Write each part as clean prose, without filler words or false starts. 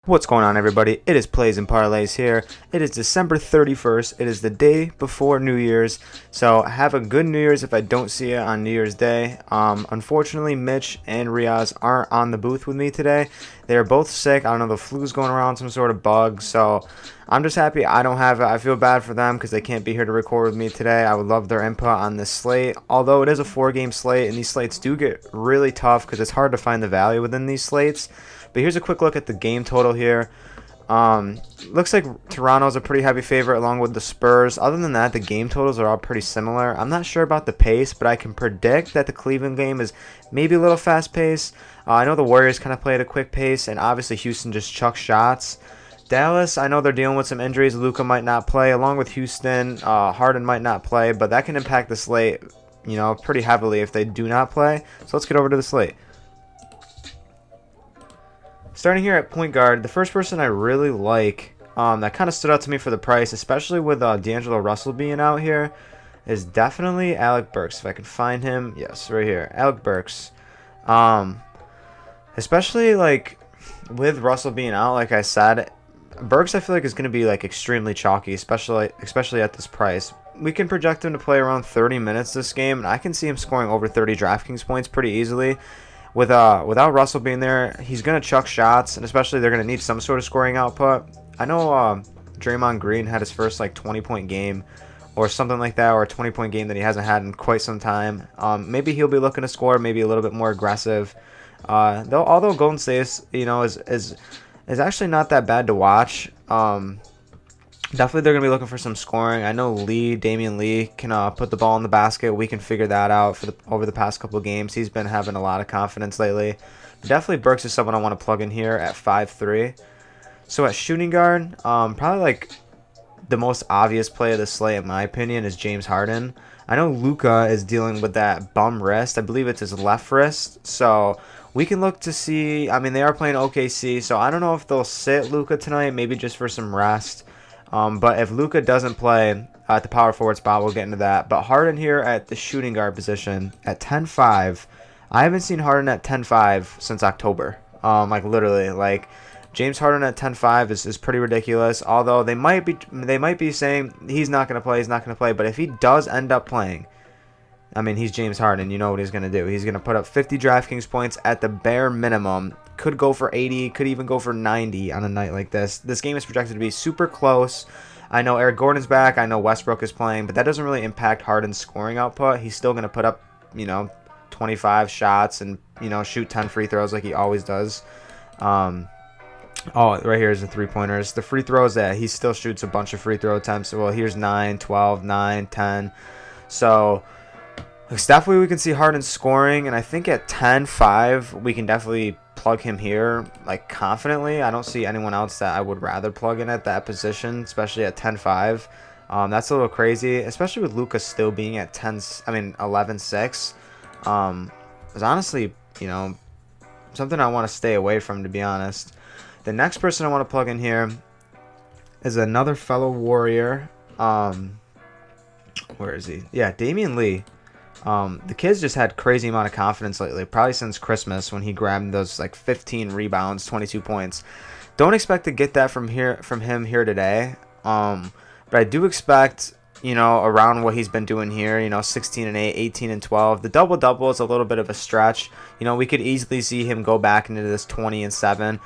What's going on, everybody? It is Plays and Parlays here. It is December 31st. It is the day before New Year's. So have a good New Year's if I don't see you on New Year's Day. Unfortunately, Mitch and Riaz aren't on the booth with me today. They are both sick. I don't know, the flu's going around, some sort of bug. So I'm just happy I don't have it. I feel bad for them because they can't be here to record with me today. I would love their input on this slate. Although it is a 4-game slate, and these slates do get really tough because it's hard to find the value within these slates. But here's a quick look at the game total here. Looks like Toronto's a pretty heavy favorite along with the Spurs. Other than that, the game totals are all pretty similar. I'm not sure about the pace, but I can predict that the Cleveland game is maybe a little fast pace. I know the Warriors kind of play at a quick pace, and obviously Houston just chucks shots. Dallas, I know they're dealing with some injuries. Luka might not play, along with Houston. Harden might not play, but that can impact the slate, pretty heavily if they do not play. So let's get over to the slate. Starting here at point guard, the first person I really like that kind of stood out to me for the price, especially with D'Angelo Russell being out here, is definitely Alec Burks. If I can find him, yes, right here, Alec Burks. Especially like with Russell being out, like I said, Burks I feel like is going to be like extremely chalky, especially at this price. We can project him to play around 30 minutes this game, and I can see him scoring over 30 DraftKings points pretty easily. Without Russell being there, he's going to chuck shots, and especially they're going to need some sort of scoring output. I know Draymond Green had his first like 20-point game or something like that, or a 20-point game that he hasn't had in quite some time. Maybe he'll be looking to score, maybe a little bit more aggressive. Although Golden State, is actually not that bad to watch. Definitely they're going to be looking for some scoring. I know Damian Lee can put the ball in the basket. We can figure that out over the past couple of games. He's been having a lot of confidence lately. But definitely Burks is someone I want to plug in here at 5'3". So at shooting guard, probably like the most obvious play of the slate in my opinion is James Harden. I know Luka is dealing with that bum wrist. I believe it's his left wrist. So we can look to see. I mean, they are playing OKC, so I don't know if they'll sit Luka tonight, maybe just for some rest. But if Luka doesn't play at the power forward spot, we'll get into that. But Harden here at the shooting guard position at 10.5. I haven't seen Harden at 10.5 since October. Literally, James Harden at 10.5 is pretty ridiculous. Although they might be saying he's not going to play. But if he does end up playing, I mean, he's James Harden. You know what he's going to do. He's going to put up 50 DraftKings points at the bare minimum. Could go for 80, could even go for 90 on a night like this. This game is projected to be super close. I know Eric Gordon's back. I know Westbrook is playing, but that doesn't really impact Harden's scoring output. He's still going to put up, 25 shots and, shoot 10 free throws like he always does. Right here is the three-pointers. The free throws, he still shoots a bunch of free throw attempts. Well, here's 9, 12, 9, 10. So definitely we can see Harden scoring, and I think at 10.5 we can definitely plug him here confidently. I don't see anyone else that I would rather plug in at that position, especially at 10.5. That's a little crazy, especially with Luka still being at 11.6. Is honestly, something I want to stay away from, to be honest. The next person I want to plug in here is another fellow Warrior. Where is he? Yeah, Damian Lee. The kid's just had crazy amount of confidence lately, probably since Christmas when he grabbed those 15 rebounds, 22 points. Don't expect to get that from him here today. But I do expect, around what he's been doing here, 16 and 8, 18 and 12. The double-double is a little bit of a stretch. We could easily see him go back into this 20 and 7.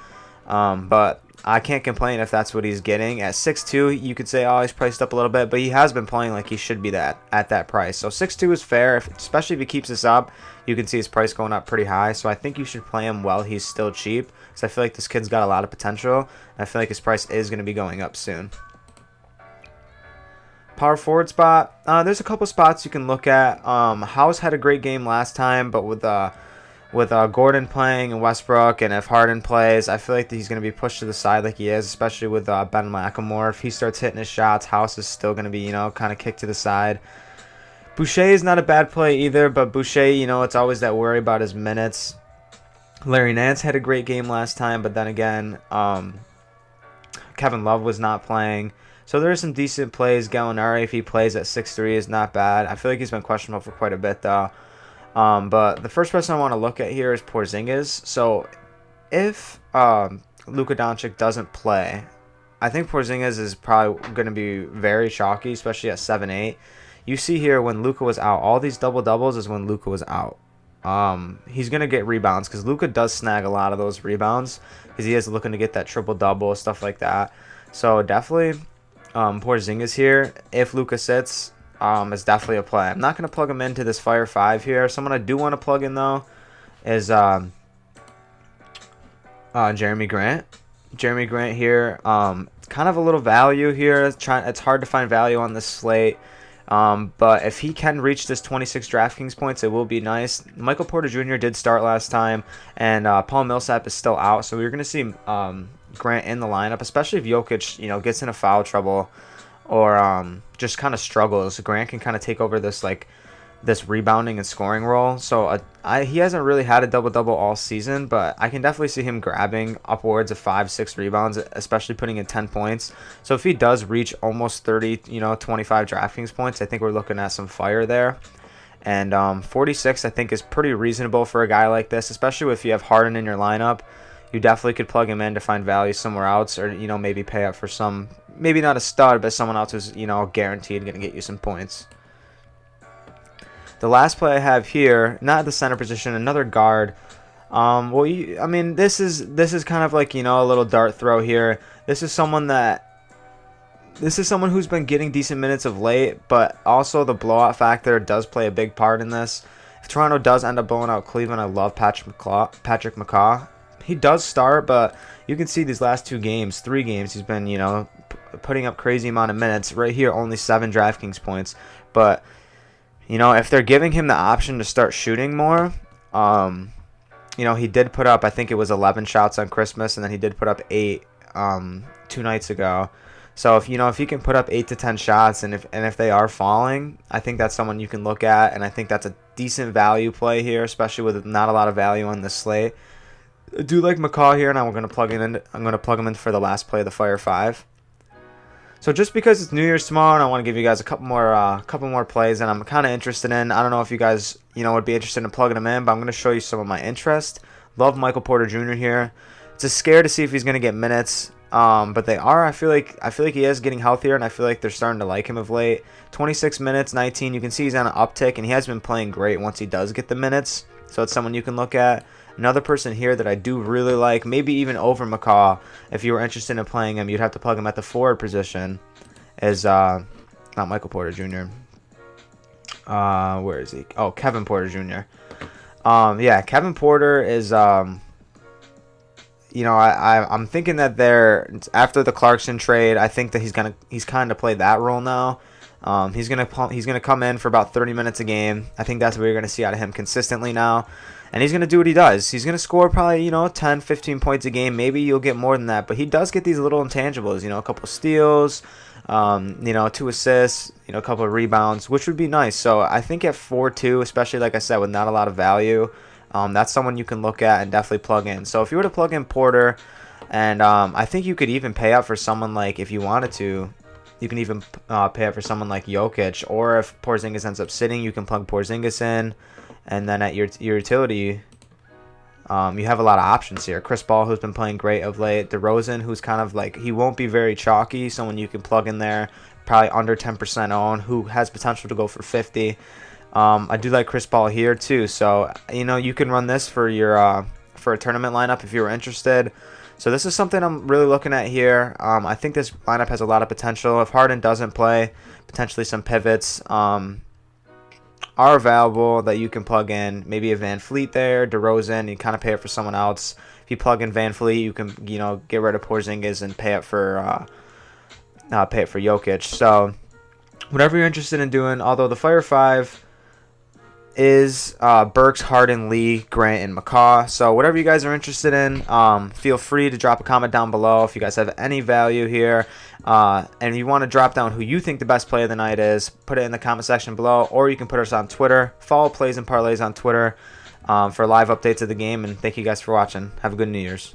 But I can't complain if that's what he's getting. At 6'2", you could say, he's priced up a little bit, but he has been playing like he should be at that price. So 6'2" is fair, especially if he keeps this up. You can see his price going up pretty high. So I think you should play him while he's still cheap, because I feel like this kid's got a lot of potential, and I feel like his price is going to be going up soon. Power forward spot, there's a couple spots you can look at. House had a great game last time, but with Gordon playing and Westbrook, and if Harden plays, I feel like he's going to be pushed to the side like he is, especially with Ben McLemore. If he starts hitting his shots, House is still going to be, kind of kicked to the side. Boucher is not a bad play either, but Boucher, it's always that worry about his minutes. Larry Nance had a great game last time, but then again, Kevin Love was not playing. So there are some decent plays. Gallinari, if he plays at 6'3", is not bad. I feel like he's been questionable for quite a bit, though. But the first person I want to look at here is Porzingis. So if Luka Doncic doesn't play, I think Porzingis is probably going to be very chalky, especially at 7-8. You see here when Luka was out, all these double-doubles is when Luka was out. He's going to get rebounds because Luka does snag a lot of those rebounds because he is looking to get that triple-double, stuff like that. So definitely Porzingis here, if Luka sits, is definitely a play. I'm not going to plug him into this Fire 5 here. Someone I do want to plug in, though, is Jeremy Grant. Jeremy Grant here, kind of a little value here. It's hard to find value on this slate. But if he can reach this 26 DraftKings points, it will be nice. Michael Porter Jr. did start last time, and Paul Millsap is still out. So we're going to see Grant in the lineup, especially if Jokic, gets into foul trouble or just kind of struggles. Grant can kind of take over this this rebounding and scoring role. So he hasn't really had a double-double all season, but I can definitely see him grabbing upwards of 5-6 rebounds, especially putting in 10 points. So if he does reach almost 30, 25 DraftKings points, I think we're looking at some fire there. And 46, I think, is pretty reasonable for a guy like this, especially if you have Harden in your lineup. You definitely could plug him in to find value somewhere else, or maybe pay up for some, maybe not a stud, but someone else who's guaranteed going to get you some points. The last play I have here, not at the center position, another guard. This is kind of like a little dart throw here. This is someone who's been getting decent minutes of late, but also the blowout factor does play a big part in this. If Toronto does end up blowing out Cleveland, I love Patrick McCaw. He does start, but you can see these last 3 games, he's been putting up crazy amount of minutes. Right here, only 7 DraftKings points, but if they're giving him the option to start shooting more, he did put up, I think it was 11 shots on Christmas, and then he did put up 8 2 nights ago. So if he can put up 8 to 10 shots, and if they are falling, I think that's someone you can look at, and I think that's a decent value play here, especially with not a lot of value on this slate. I do like McCaw here, and I'm going to plug him in for the last play of the Fire 5. So just because it's New Year's tomorrow, and I want to give you guys a couple more plays, and I'm kind of interested in. I don't know if you guys would be interested in plugging them in, but I'm going to show you some of my interest. Love Michael Porter Jr. here. It's a scare to see if he's going to get minutes, but they are. I feel like he is getting healthier, and I feel like they're starting to like him of late. 26 minutes, 19. You can see he's on an uptick, and he has been playing great once he does get the minutes. So it's someone you can look at. Another person here that I do really like, maybe even over McCaw, if you were interested in playing him, you'd have to plug him at the forward position, is not Michael Porter Jr. Where is he? Oh, Kevin Porter Jr. Kevin Porter is, I'm thinking that after the Clarkson trade, I think that he's kind of played that role now. He's gonna come in for about 30 minutes a game. I think that's what you're gonna see out of him consistently now. And he's going to do what he does. He's going to score probably, 10, 15 points a game. Maybe you'll get more than that. But he does get these little intangibles, a couple steals, 2 assists, a couple of rebounds, which would be nice. So I think at 4-2, especially like I said, with not a lot of value, that's someone you can look at and definitely plug in. So if you were to plug in Porter, and I think you could even pay up for someone like, if you wanted to, you can even pay up for someone like Jokic. Or if Porzingis ends up sitting, you can plug Porzingis in. And then at your utility, you have a lot of options here. Chris Paul, who's been playing great of late. DeRozan, who's kind of he won't be very chalky. Someone you can plug in there, probably under 10% own, who has potential to go for 50. I do like Chris Paul here too. So, you can run this for your for a tournament lineup if you were interested. So this is something I'm really looking at here. I think this lineup has a lot of potential. If Harden doesn't play, potentially some pivots are available that you can plug in. Maybe a Van Fleet there, DeRozan, you kind of pay it for someone else. If you plug in Van Fleet, you can get rid of Porzingis and pay it for Jokic. So whatever you're interested in doing. Although the Fire 5 is Burks, Harden, Lee, Grant, and McCaw. So whatever you guys are interested in, feel free to drop a comment down below if you guys have any value here. And you want to drop down who you think the best play of the night is, put it in the comment section below, or you can put us on Twitter. Follow Plays and Parlays on Twitter for live updates of the game. And thank you guys for watching. Have a good New Year's.